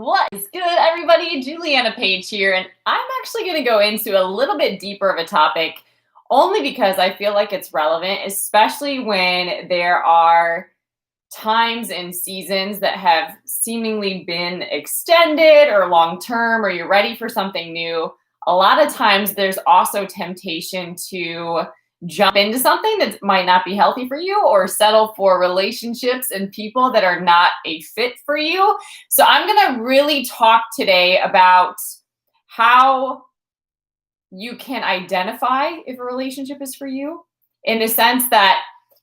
What is good, everybody? Juliana Page here, and I'm actually going to go into a little bit deeper of a topic only because I feel like it's relevant, especially when there are times and seasons that have seemingly been extended or long term, or you're ready for something new. A lot of times there's also temptation to jump into something that might not be healthy for you or settle for relationships and people that are not a fit for you. So I'm going to really talk today about how you can identify if a relationship is for you, in the sense that,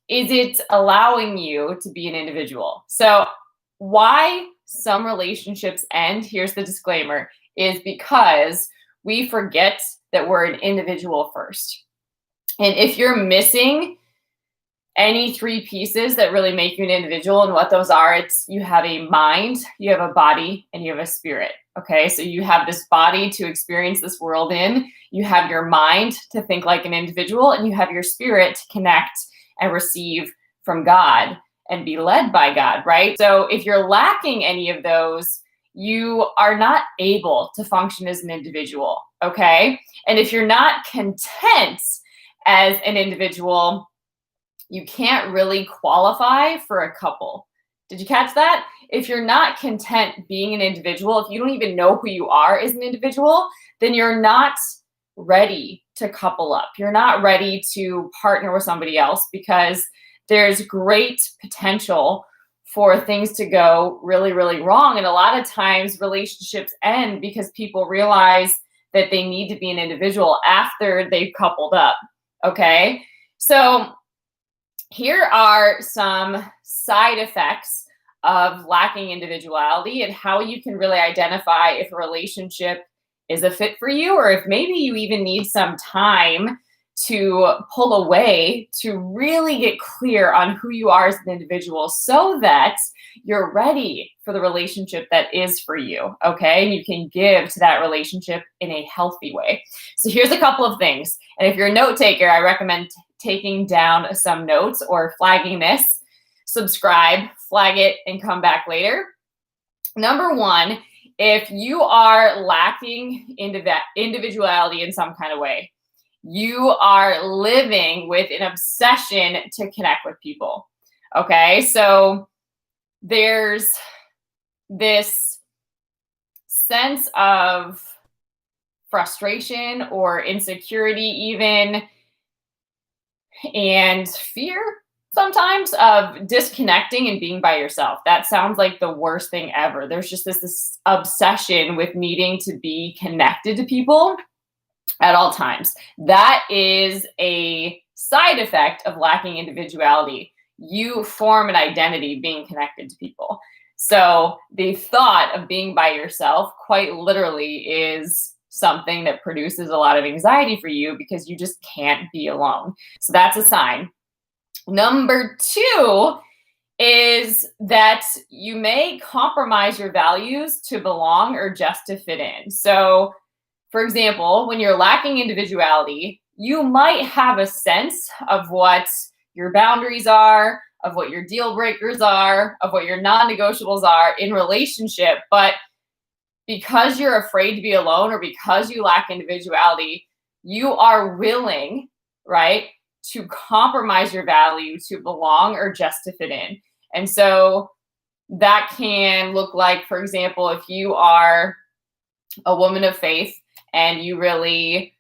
is it allowing you to be an individual? So why some relationships end, here's the disclaimer, is because we forget that we're an individual first. And if you're missing any three pieces that really make you an individual, and what those are, it's you have a mind, you have a body, and you have a spirit. Okay, so you have this body to experience this world in, you have your mind to think like an individual, and you have your spirit to connect and receive from God and be led by God, right? So if you're lacking any of those, you are not able to function as an individual, okay? And if you're not content as an individual, you can't really qualify for a couple. Did you catch that? If you're not content being an individual, if you don't even know who you are as an individual, then you're not ready to couple up. You're not ready to partner with somebody else, because there's great potential for things to go really, really wrong. And a lot of times relationships end because people realize that they need to be an individual after they've coupled up. Okay, so here are some side effects of lacking individuality and how you can really identify if a relationship is a fit for you, or if maybe you even need some time to pull away to really get clear on who you are as an individual, so that you're ready for the relationship that is for you, okay? And you can give to that relationship in a healthy way. So here's a couple of things. And if you're a note taker, I recommend taking down some notes or flagging this. Subscribe, flag it, and come back later. Number one, if you are lacking individuality in some kind of way, you are living with an obsession to connect with people. Okay, so there's this sense of frustration or insecurity even, and fear sometimes of disconnecting and being by yourself. That sounds like the worst thing ever. There's just this obsession with needing to be connected to people at all times. That is a side effect of lacking individuality. You form an identity being connected to people. So the thought of being by yourself quite literally is something that produces a lot of anxiety for you, because you just can't be alone. So that's a sign. Number two is that you may compromise your values to belong or just to fit in. So for example, when you're lacking individuality, you might have a sense of what your boundaries are, of what your deal breakers are, of what your non-negotiables are in relationship. But because you're afraid to be alone, or because you lack individuality, you are willing, right, to compromise your value to belong or just to fit in. And so that can look like, for example, if you are a woman of faith and you really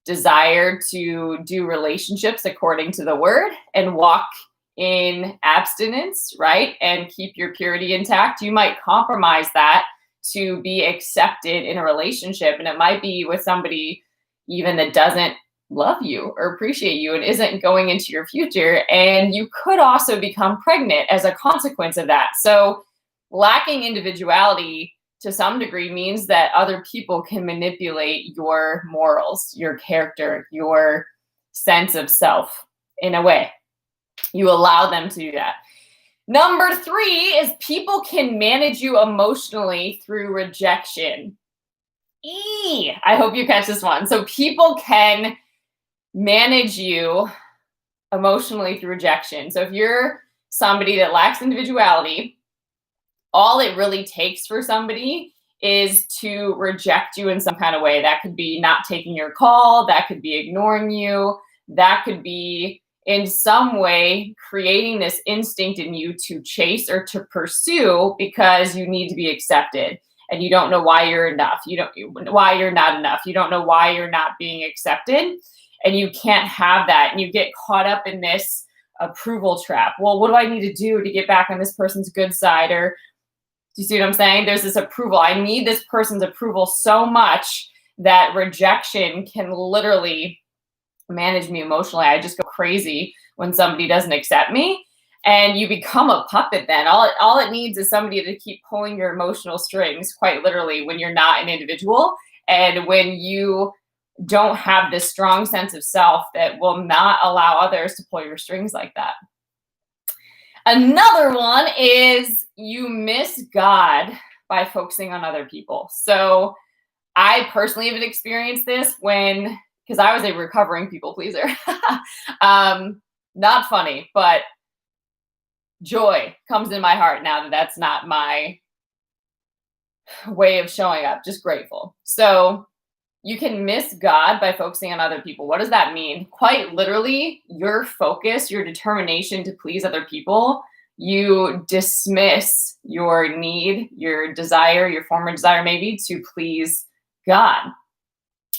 desire to do relationships according to the word and walk in abstinence, right, and keep your purity intact, you might compromise that to be accepted in a relationship. And it might be with somebody even that doesn't love you or appreciate you and isn't going into your future. And you could also become pregnant as a consequence of that. So lacking individuality to some degree means that other people can manipulate your morals, your character, your sense of self in a way. You allow them to do that. Number three is people can manage you emotionally through rejection. I hope you catch this one. So people can manage you emotionally through rejection. So if you're somebody that lacks individuality, all it really takes for somebody is to reject you in some kind of way. That could be not taking your call, that could be ignoring you, that could be in some way creating this instinct in you to chase or to pursue because you need to be accepted. And you don't know why you're enough. You don't why you're not enough. You don't know why you're not being accepted. And you can't have that. And you get caught up in this approval trap. Well, what do I need to do to get back on this person's good side? Or do you see what I'm saying? There's this approval. I need this person's approval so much that rejection can literally manage me emotionally. I just go crazy when somebody doesn't accept me. And you become a puppet then. All it needs is somebody to keep pulling your emotional strings, quite literally, when you're not an individual and when you don't have this strong sense of self that will not allow others to pull your strings like that. Another one is you miss God by focusing on other people. So I personally have experienced this because I was a recovering people pleaser. Not funny, but joy comes in my heart now that that's not my way of showing up, just grateful. So you can miss God by focusing on other people. What does that mean? Quite literally, your focus, your determination to please other people, you dismiss your need, your desire, your former desire maybe to please God,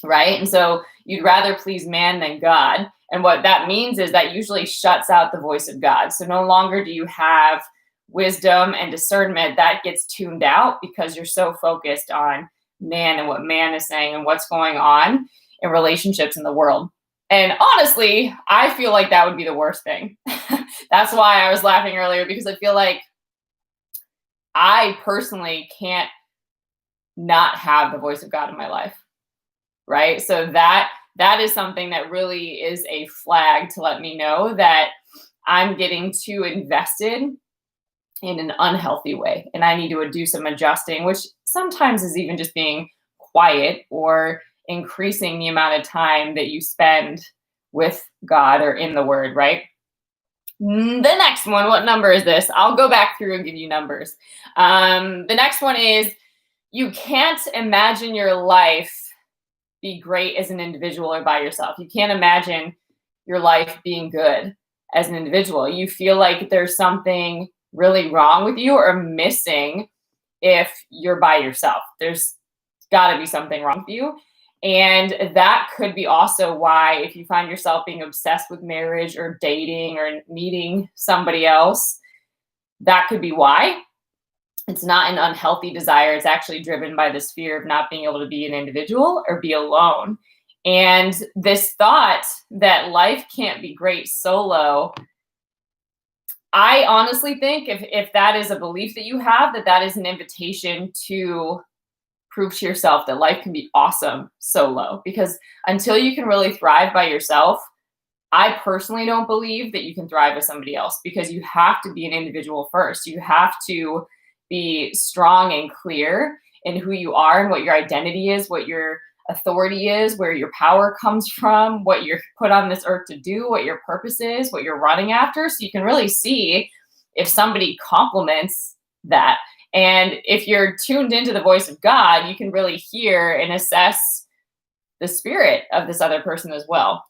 right? And so you'd rather please man than God. And what that means is that usually shuts out the voice of God. So no longer do you have wisdom and discernment. That gets tuned out because you're so focused on man and what man is saying and what's going on in relationships in the world. And honestly, I feel like that would be the worst thing. That's why I was laughing earlier, because I feel like I personally can't not have the voice of God in my life, right? So that is something that really is a flag to let me know that I'm getting too invested in an unhealthy way. And I need to do some adjusting, which sometimes is even just being quiet or increasing the amount of time that you spend with God or in the Word, right? The next one, what number is this? I'll go back through and give you numbers. The next one is you can't imagine your life be great as an individual or by yourself. You can't imagine your life being good as an individual. You feel like there's something really wrong with you or missing if you're by yourself. There's got to be something wrong with you. And that could be also why, if you find yourself being obsessed with marriage or dating or needing somebody else, that could be why. It's not an unhealthy desire. It's actually driven by this fear of not being able to be an individual or be alone. And this thought that life can't be great solo, I honestly think if that is a belief that you have, that is an invitation to prove to yourself that life can be awesome solo. Because until you can really thrive by yourself, I personally don't believe that you can thrive with somebody else, because you have to be an individual first. You have to be strong and clear in who you are and what your identity is, what your authority is, where your power comes from, what you're put on this earth to do, what your purpose is, what you're running after. So you can really see if somebody complements that. And if you're tuned into the voice of God, you can really hear and assess the spirit of this other person as well.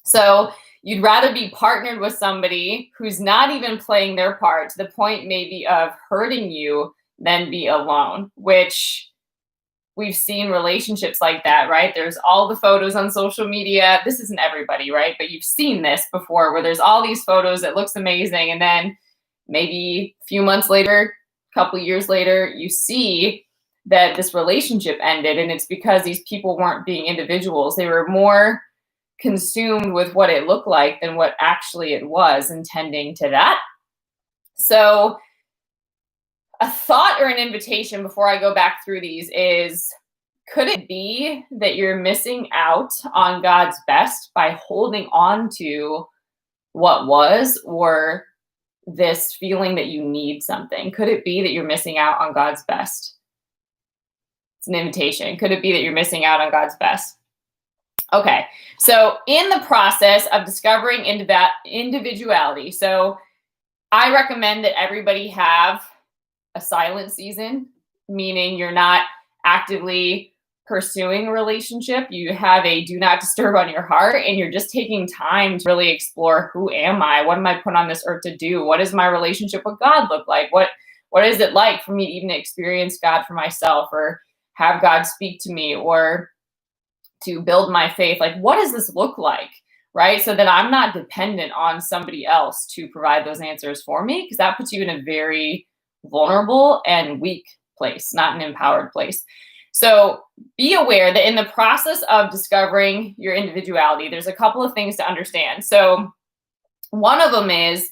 So you'd rather be partnered with somebody who's not even playing their part to the point maybe of hurting you than be alone, which we've seen relationships like that, right? There's all the photos on social media. This isn't everybody, right? But you've seen this before, where there's all these photos that looks amazing. And then maybe a few months later, a couple of years later, you see that this relationship ended. And it's because these people weren't being individuals. They were more consumed with what it looked like than what actually it was, and tending to that. So a thought or an invitation before I go back through these is, could it be that you're missing out on God's best by holding on to what was, or this feeling that you need something? Could it be that you're missing out on God's best? It's an invitation. Could it be that you're missing out on God's best? Okay, so in the process of discovering individuality, so I recommend that everybody have a silent season meaning you're not actively pursuing a relationship. You have a do not disturb on your heart, and you're just taking time to really explore, who am I? What am I put on this earth to do? What does my relationship with God look like? What is it like for me to even experience God for myself, or have God speak to me, or to build my faith? Like, what does this look like? Right? So that I'm not dependent on somebody else to provide those answers for me, because that puts you in a very vulnerable and weak place, not an empowered place. So be aware that in the process of discovering your individuality, there's a couple of things to understand. So one of them is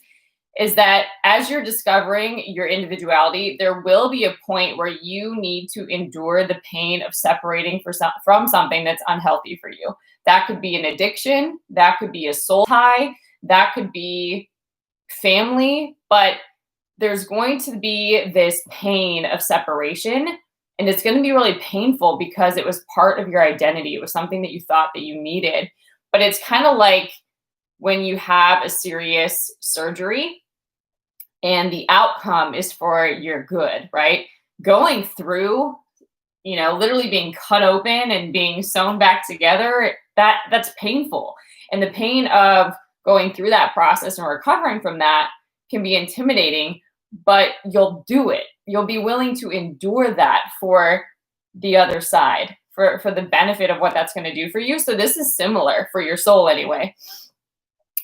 that as you're discovering your individuality, there will be a point where you need to endure the pain of separating from something that's unhealthy for you. That could be an addiction, that could be a soul tie, that could be family, but there's going to be this pain of separation, and it's going to be really painful because it was part of your identity. It was something that you thought that you needed. But it's kind of like when you have a serious surgery and the outcome is for your good, right? Going through, literally being cut open and being sewn back together, that's painful. And the pain of going through that process and recovering from that can be intimidating, but you'll do it. You'll be willing to endure that for the other side, for the benefit of what that's going to do for you. So this is similar for your soul anyway,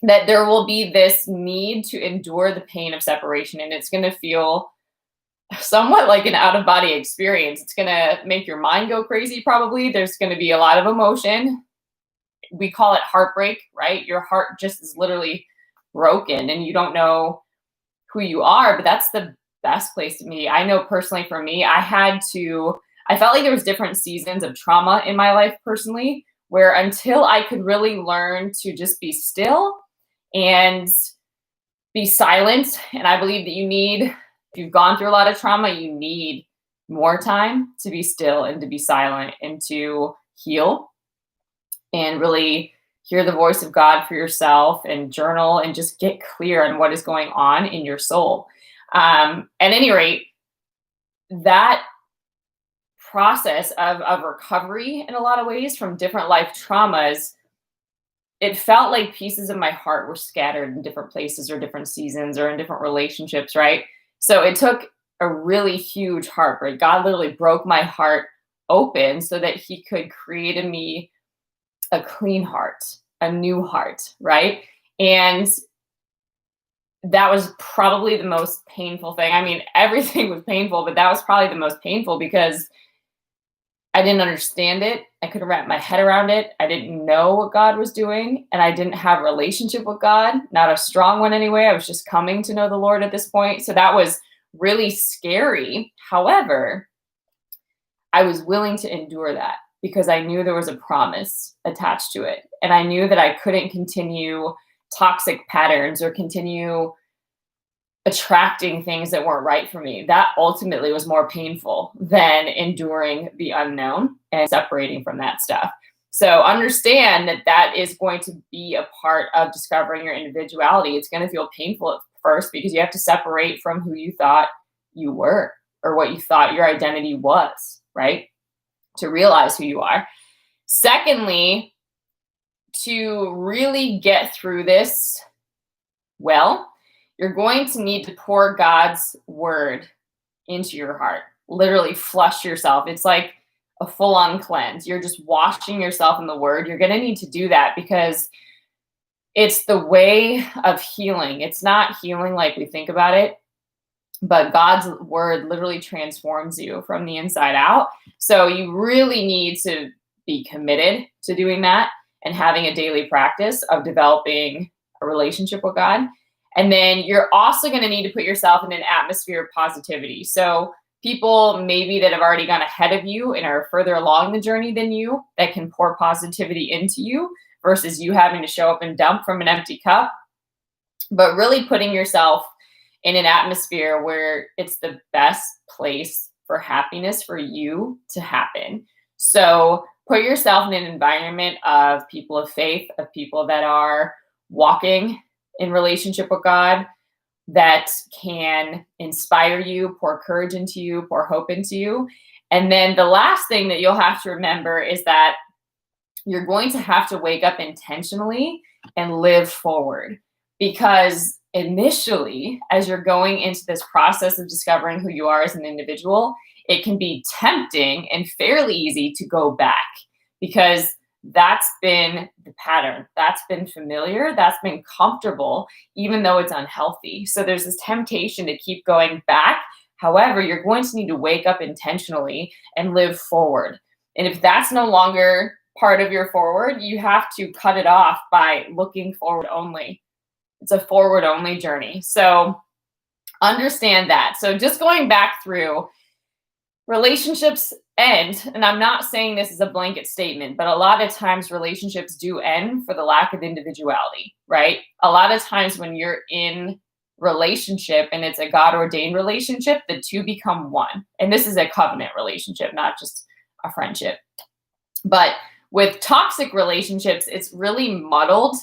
that there will be this need to endure the pain of separation, and it's going to feel somewhat like an out-of-body experience. It's going to make your mind go crazy, probably. There's going to be a lot of emotion. We call it heartbreak, right? Your heart just is literally broken and you don't know who you are, but that's the best place to be. I know personally for me, I felt like there was different seasons of trauma in my life personally, where until I could really learn to just be still and be silent. And I believe that if you've gone through a lot of trauma, you need more time to be still and to be silent and to heal and really hear the voice of God for yourself and journal and just get clear on what is going on in your soul. At any rate, that process of recovery in a lot of ways from different life traumas, it felt like pieces of my heart were scattered in different places or different seasons or in different relationships, right? So it took a really huge heartbreak. God literally broke my heart open so that he could create in me a clean heart, a new heart, right? And that was probably the most painful thing. I mean, everything was painful, but that was probably the most painful because I didn't understand it. I couldn't wrap my head around it. I didn't know what God was doing, and I didn't have a relationship with God, not a strong one anyway. I was just coming to know the Lord at this point. So that was really scary. However, I was willing to endure that because I knew there was a promise attached to it. And I knew that I couldn't continue toxic patterns or continue attracting things that weren't right for me. That ultimately was more painful than enduring the unknown and separating from that stuff. So understand that that is going to be a part of discovering your individuality. It's going to feel painful at first because you have to separate from who you thought you were or what you thought your identity was, right? To realize who you are. Secondly, to really get through this well, you're going to need to pour God's word into your heart. Literally flush yourself. It's like a full-on cleanse. You're just washing yourself in the word. You're going to need to do that because it's the way of healing. It's not healing like we think about it, but God's word literally transforms you from the inside out. So you really need to be committed to doing that and having a daily practice of developing a relationship with God. And then you're also going to need to put yourself in an atmosphere of positivity. So people maybe that have already gone ahead of you and are further along the journey than you that can pour positivity into you versus you having to show up and dump from an empty cup. But really putting yourself in an atmosphere where it's the best place for happiness for you to happen. So put yourself in an environment of people of faith, of people that are walking in relationship with God, that can inspire you, pour courage into you, pour hope into you. And then the last thing that you'll have to remember is that you're going to have to wake up intentionally and live forward, because initially, as you're going into this process of discovering who you are as an individual, it can be tempting and fairly easy to go back, because that's been the pattern, that's been familiar, that's been comfortable, even though it's unhealthy. So there's this temptation to keep going back. However, you're going to need to wake up intentionally and live forward. And if that's no longer part of your forward, you have to cut it off by looking forward only. It's a forward only journey. So understand that. So just going back through, relationships end, and I'm not saying this is a blanket statement, but a lot of times relationships do end for the lack of individuality, right? A lot of times when you're in relationship and it's a God ordained relationship, the two become one. And this is a covenant relationship, not just a friendship. But with toxic relationships, it's really muddled,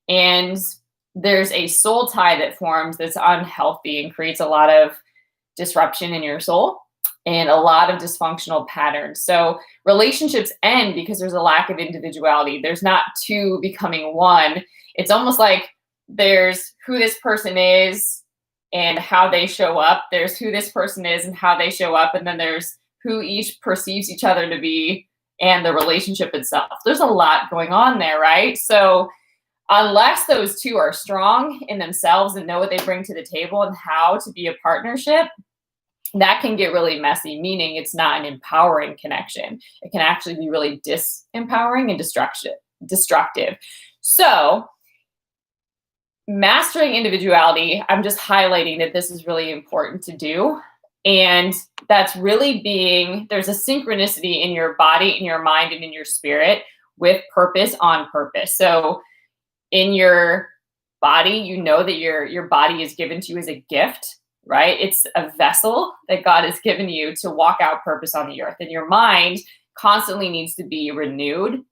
and there's a soul tie that forms that's unhealthy and creates a lot of disruption in your soul and a lot of dysfunctional patterns. So relationships end because there's a lack of individuality. There's not two becoming one. It's almost like there's who this person is and how they show up. There's who this person is and how they show up. And then there's who each perceives each other to be and the relationship itself. There's a lot going on there, right? So unless those two are strong in themselves and know what they bring to the table and how to be a partnership, that can get really messy, meaning it's not an empowering connection. It can actually be really disempowering and destructive. So mastering individuality, I'm just highlighting that this is really important to do. And that's really there's a synchronicity in your body, in your mind, and in your spirit with purpose on purpose. So in your body, you know that your body is given to you as a gift, right? It's a vessel that God has given you to walk out purpose on the earth. And your mind constantly needs to be renewed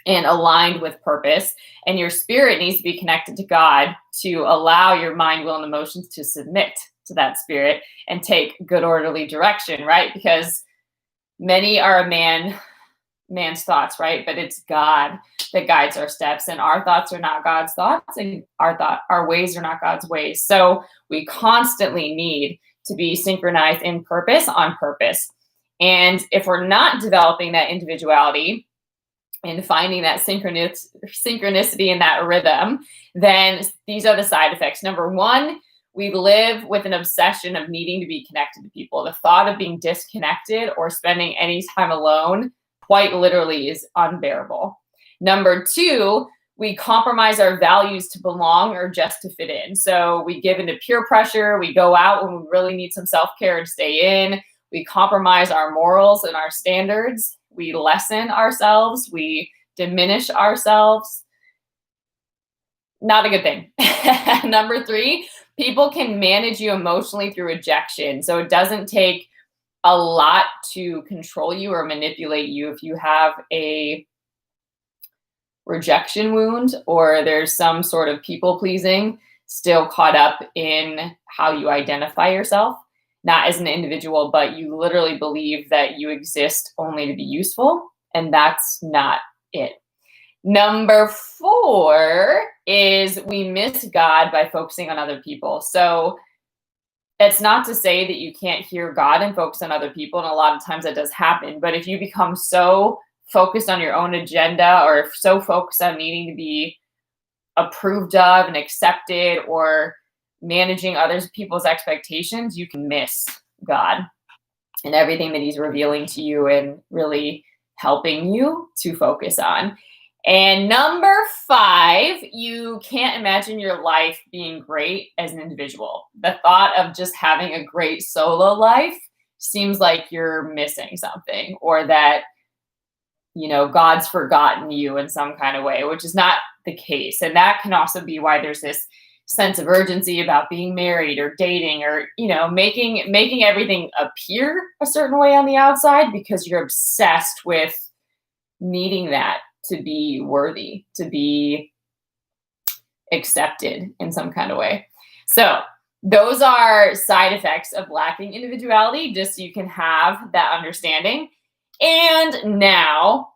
and aligned with purpose. And your spirit needs to be connected to God to allow your mind, will, and emotions to submit to that spirit and take good orderly direction, right? Because many are a man's thoughts, right? But it's God that guides our steps, and our thoughts are not God's thoughts, and our ways are not God's ways. So we constantly need to be synchronized in purpose on purpose. And if we're not developing that individuality and finding that synchronicity in that rhythm, then these are the side effects. Number one, we live with an obsession of needing to be connected to people. The thought of being disconnected or spending any time alone quite literally is unbearable. Number two, we compromise our values to belong or just to fit in. So we give into peer pressure. We go out when we really need some self-care and stay in. We compromise our morals and our standards. We lessen ourselves. We diminish ourselves. Not a good thing. Number three, people can manage you emotionally through rejection. So it doesn't take a lot to control you or manipulate you if you have a rejection wound or there's some sort of people pleasing still caught up in how you identify yourself, not as an individual, but you literally believe that you exist only to be useful, and that's not it. Number four is we miss God by focusing on other people. So it's not to say that you can't hear God and focus on other people, and a lot of times that does happen. But if you become so focused on your own agenda or so focused on needing to be approved of and accepted or managing others people's expectations, you can miss God and everything that he's revealing to you and really helping you to focus on. And number five, you can't imagine your life being great as an individual. The thought of just having a great solo life seems like you're missing something, or that, you know, God's forgotten you in some kind of way, which is not the case. And that can also be why there's this sense of urgency about being married or dating or, you know, making everything appear a certain way on the outside, because you're obsessed with needing that to be worthy, to be accepted in some kind of way. So those are side effects of lacking individuality, just so you can have that understanding. And now,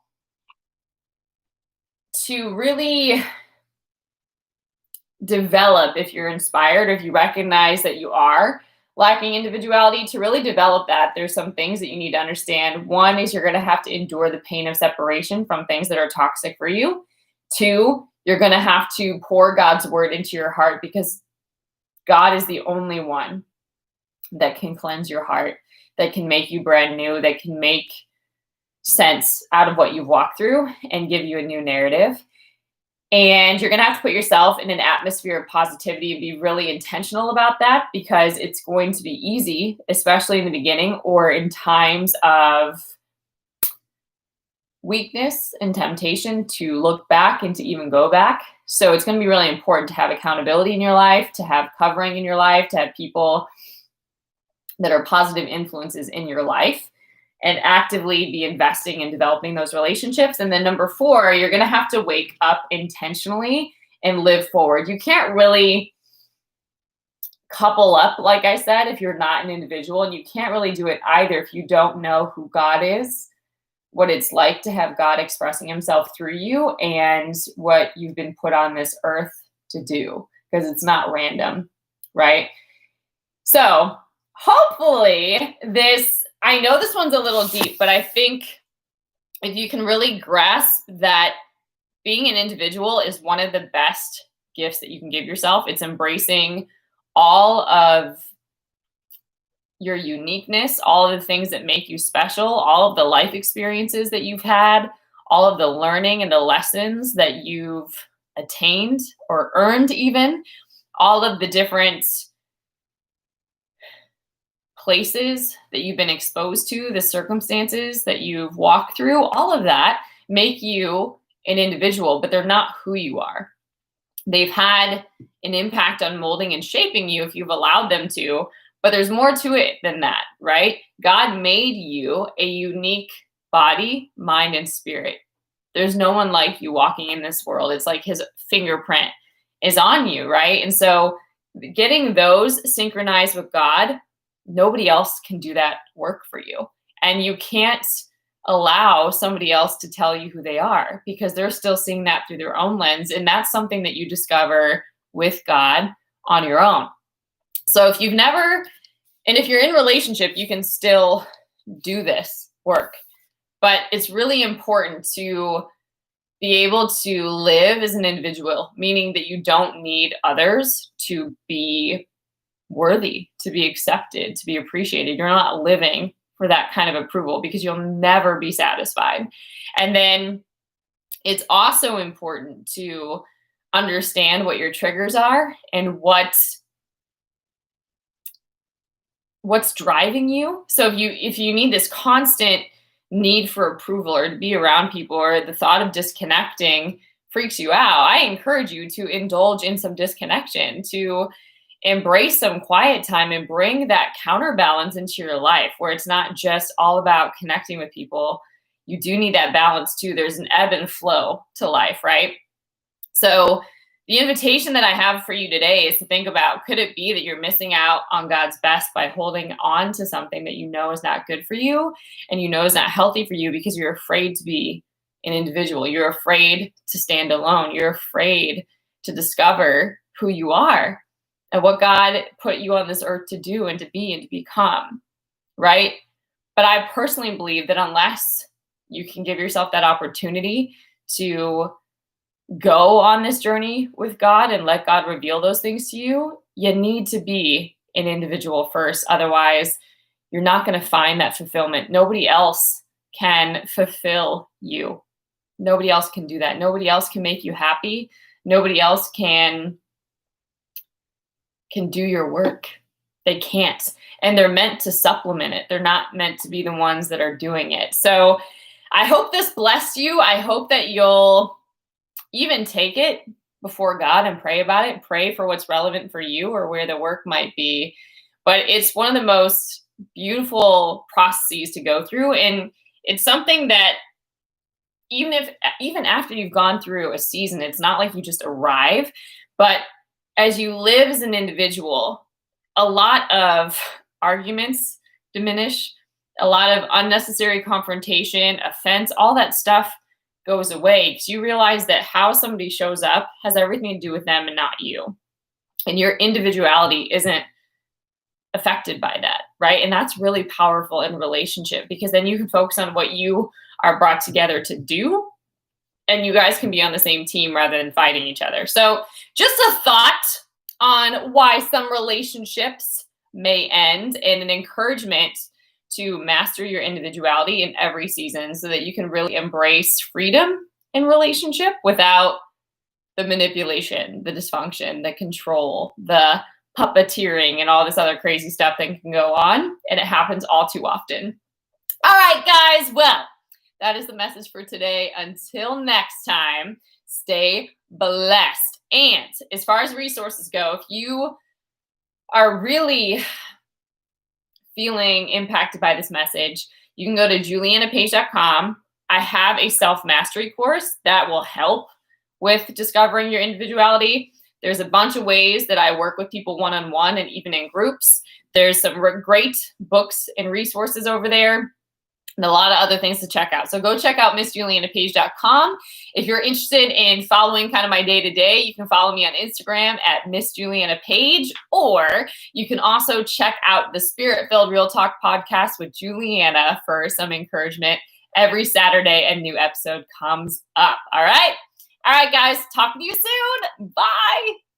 to really develop, if you're inspired, if you recognize that you are lacking individuality, to really develop that, there's some things that you need to understand. One is you're going to have to endure the pain of separation from things that are toxic for you. Two, you're going to have to pour God's word into your heart, because God is the only one that can cleanse your heart, that can make you brand new, that can make sense out of what you've walked through and give you a new narrative. And you're going to have to put yourself in an atmosphere of positivity and be really intentional about that, because it's going to be easy, especially in the beginning or in times of weakness and temptation, to look back and to even go back. So it's going to be really important to have accountability in your life, to have covering in your life, to have people that are positive influences in your life, and actively be investing in developing those relationships. And then number 4, you're going to have to wake up intentionally and live forward. You can't really couple up, like I said, if you're not an individual, and you can't really do it either if you don't know who God is, what it's like to have God expressing himself through you, and what you've been put on this earth to do, because it's not random, right? So hopefully I know this one's a little deep, but I think if you can really grasp that being an individual is one of the best gifts that you can give yourself. It's embracing all of your uniqueness, all of the things that make you special, all of the life experiences that you've had, all of the learning and the lessons that you've attained or earned, even all of the different places that you've been exposed to, the circumstances that you've walked through, all of that make you an individual, but they're not who you are. They've had an impact on molding and shaping you if you've allowed them to, but there's more to it than that, right? God made you a unique body, mind, and spirit. There's no one like you walking in this world. It's like his fingerprint is on you, right? And so getting those synchronized with God, nobody else can do that work for you. And you can't allow somebody else to tell you who they are, because they're still seeing that through their own lens. And that's something that you discover with God on your own. So if you've never, and if you're in a relationship, you can still do this work. But it's really important to be able to live as an individual, meaning that you don't need others to be worthy, to be accepted, to be appreciated. You're not living for that kind of approval, because you'll never be satisfied. And then it's also important to understand what your triggers are and what's driving you. So if you need this constant need for approval, or to be around people, or the thought of disconnecting freaks you out, I encourage you to indulge in some disconnection, to embrace some quiet time, and bring that counterbalance into your life, where it's not just all about connecting with people. You do need that balance too. There's an ebb and flow to life, right? So the invitation that I have for you today is to think about, could it be that you're missing out on God's best by holding on to something that you know is not good for you, and you know is not healthy for you, because you're afraid to be an individual. You're afraid to stand alone. You're afraid to discover who you are and what God put you on this earth to do and to be and to become, right? But I personally believe that unless you can give yourself that opportunity to go on this journey with God and let God reveal those things to you, you need to be an individual first. Otherwise, you're not going to find that fulfillment. Nobody else can fulfill you. Nobody else can do that. Nobody else can make you happy. Nobody else can do your work. They can't. And they're meant to supplement it. They're not meant to be the ones that are doing it. So I hope this blessed you. I hope that you'll even take it before God and pray about it. Pray for what's relevant for you or where the work might be. But it's one of the most beautiful processes to go through. And it's something that even after you've gone through a season, it's not like you just arrive, but as you live as an individual, a lot of arguments diminish, a lot of unnecessary confrontation, offense, all that stuff goes away because you realize that how somebody shows up has everything to do with them and not you. And your individuality isn't affected by that, right? And that's really powerful in a relationship because then you can focus on what you are brought together to do, and you guys can be on the same team rather than fighting each other. So just a thought on why some relationships may end, and an encouragement to master your individuality in every season so that you can really embrace freedom in relationship without the manipulation, the dysfunction, the control, the puppeteering, and all this other crazy stuff that can go on. And it happens all too often. All right, guys. Well, that is the message for today. Until next time, stay blessed. And as far as resources go, if you are really feeling impacted by this message, you can go to julianapage.com. I have a self-mastery course that will help with discovering your individuality. There's a bunch of ways that I work with people one-on-one and even in groups. There's some great books and resources over there, and a lot of other things to check out. So go check out MissJulianaPage.com. If you're interested in following kind of my day-to-day, you can follow me on Instagram at MissJulianaPage, or you can also check out the Spirit-Filled Real Talk podcast with Juliana for some encouragement. Every Saturday, a new episode comes up. All right? All right, guys. Talk to you soon. Bye.